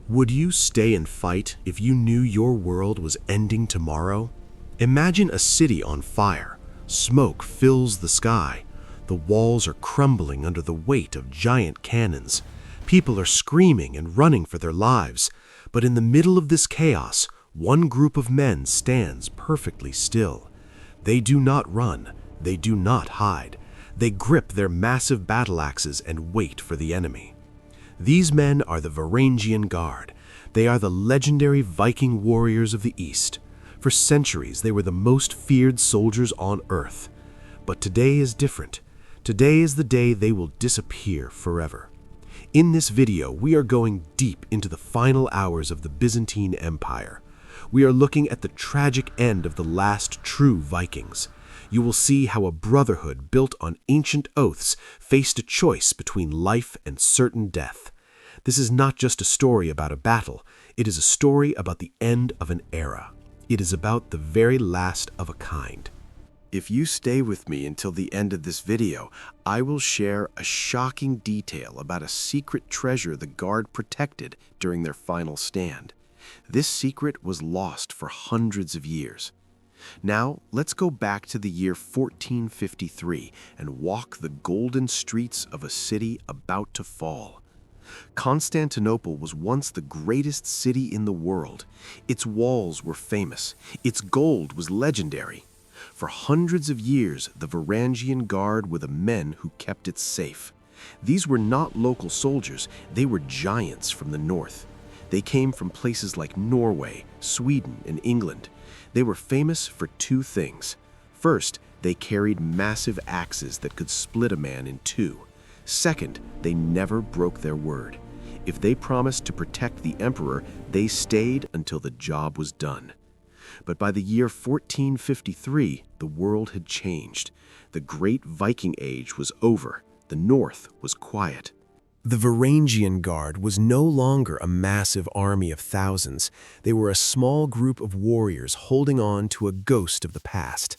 Would you stay and fight if you knew your world was ending tomorrow? Imagine a city on fire. Smoke fills the sky. The walls are crumbling under the weight of giant cannons. People are screaming and running for their lives. But in the middle of this chaos, one group of men stands perfectly still. They do not run. They do not hide. They grip their massive battle axes and wait for the enemy. These men are the Varangian Guard. They are the legendary Viking warriors of the East. For centuries, they were the most feared soldiers on Earth. But today is different. Today is the day they will disappear forever. In this video, we are going deep into the final hours of the Byzantine Empire. We are looking at the tragic end of the last true Vikings. You will see how a brotherhood built on ancient oaths faced a choice between life and certain death. This is not just a story about a battle, it is a story about the end of an era. It is about the very last of a kind. If you stay with me until the end of this video, I will share a shocking detail about a secret treasure the Guard protected during their final stand. This secret was lost for hundreds of years. Now, let's go back to the year 1453 and walk the golden streets of a city about to fall. Constantinople was once the greatest city in the world. Its walls were famous. Its gold was legendary. For hundreds of years, the Varangian Guard were the men who kept it safe. These were not local soldiers. They were giants from the north. They came from places like Norway, Sweden, and England. They were famous for two things. First, they carried massive axes that could split a man in two. Second, they never broke their word. If they promised to protect the emperor, they stayed until the job was done. But by the year 1453, the world had changed. The great Viking age was over. The north was quiet. The Varangian Guard was no longer a massive army of thousands. They were a small group of warriors holding on to a ghost of the past.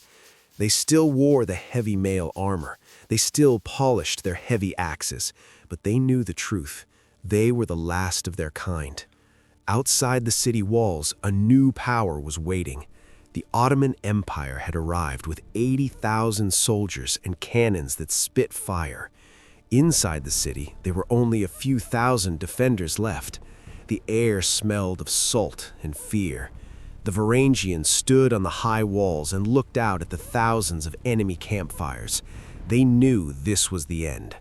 They still wore the heavy mail armor. They still polished their heavy axes. But they knew the truth. They were the last of their kind. Outside the city walls, a new power was waiting. The Ottoman Empire had arrived with 80,000 soldiers and cannons that spit fire. Inside the city, there were only a few thousand defenders left. The air smelled of salt and fear. The Varangians stood on the high walls and looked out at the thousands of enemy campfires. They knew this was the end.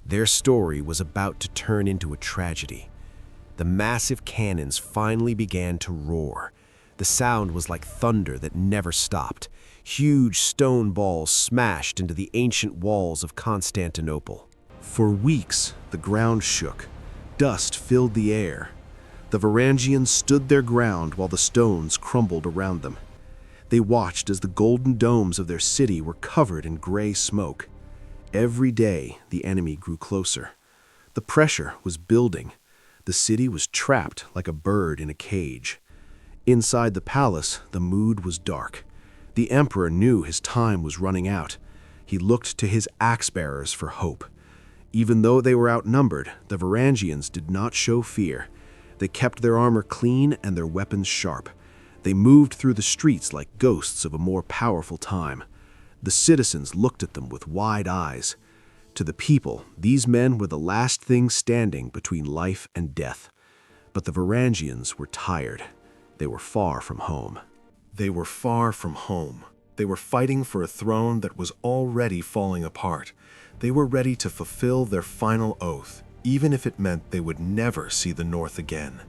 Their story was about to turn into a tragedy. The massive cannons finally began to roar. The sound was like thunder that never stopped. Huge stone balls smashed into the ancient walls of Constantinople. For weeks, the ground shook. Dust filled the air. The Varangians stood their ground while the stones crumbled around them. They watched as the golden domes of their city were covered in gray smoke. Every day, the enemy grew closer. The pressure was building. The city was trapped like a bird in a cage. Inside the palace, the mood was dark. The emperor knew his time was running out. He looked to his axe-bearers for hope. Even though they were outnumbered, the Varangians did not show fear. They kept their armor clean and their weapons sharp. They moved through the streets like ghosts of a more powerful time. The citizens looked at them with wide eyes. To the people, these men were the last thing standing between life and death. But the Varangians were tired. They were far from home. They were far from home. They were fighting for a throne that was already falling apart. They were ready to fulfill their final oath, even if it meant they would never see the north again.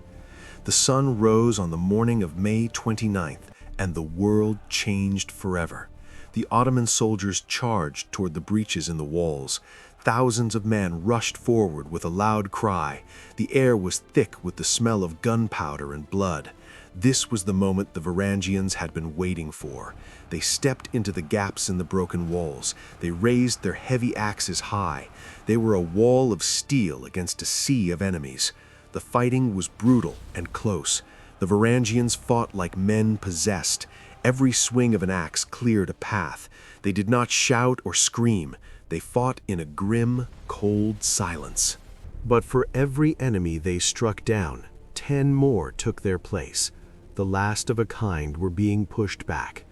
The sun rose on the morning of May 29th, and the world changed forever. The Ottoman soldiers charged toward the breaches in the walls. Thousands of men rushed forward with a loud cry. The air was thick with the smell of gunpowder and blood. This was the moment the Varangians had been waiting for. They stepped into the gaps in the broken walls. They raised their heavy axes high. They were a wall of steel against a sea of enemies. The fighting was brutal and close. The Varangians fought like men possessed. Every swing of an axe cleared a path. They did not shout or scream. They fought in a grim, cold silence. But for every enemy they struck down, 10 more took their place. The last of a kind were being pushed back.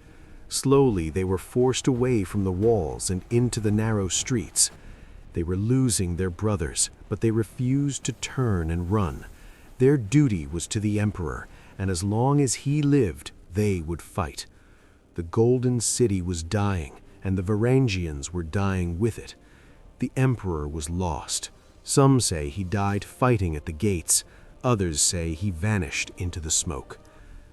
Slowly, they were forced away from the walls and into the narrow streets. They were losing their brothers, but they refused to turn and run. Their duty was to the emperor, and as long as he lived, they would fight. The Golden City was dying, and the Varangians were dying with it. The emperor was lost. Some say he died fighting at the gates. Others say he vanished into the smoke.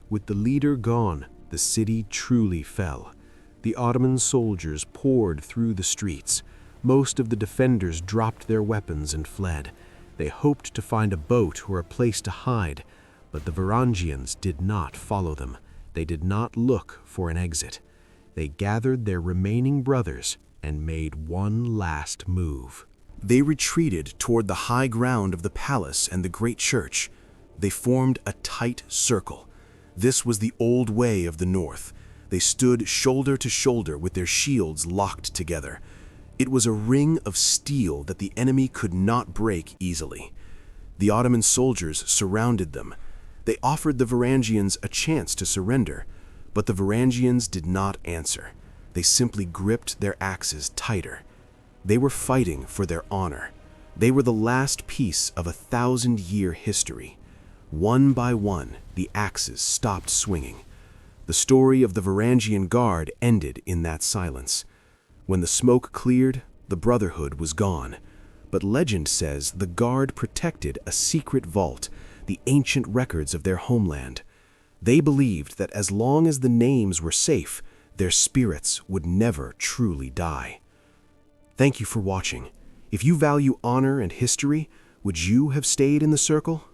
With the leader gone, the city truly fell. The Ottoman soldiers poured through the streets. Most of the defenders dropped their weapons and fled. They hoped to find a boat or a place to hide, but the Varangians did not follow them. They did not look for an exit. They gathered their remaining brothers and made one last move. They retreated toward the high ground of the palace and the great church. They formed a tight circle. This was the old way of the North. They stood shoulder to shoulder with their shields locked together. It was a ring of steel that the enemy could not break easily. The Ottoman soldiers surrounded them. They offered the Varangians a chance to surrender, but the Varangians did not answer. They simply gripped their axes tighter. They were fighting for their honor. They were the last piece of a 1,000-year history. One by one, the axes stopped swinging. The story of the Varangian Guard ended in that silence. When the smoke cleared, the Brotherhood was gone. But legend says the Guard protected a secret vault, the ancient records of their homeland. They believed that as long as the names were safe, their spirits would never truly die. Thank you for watching. If you value honor and history, would you have stayed in the circle?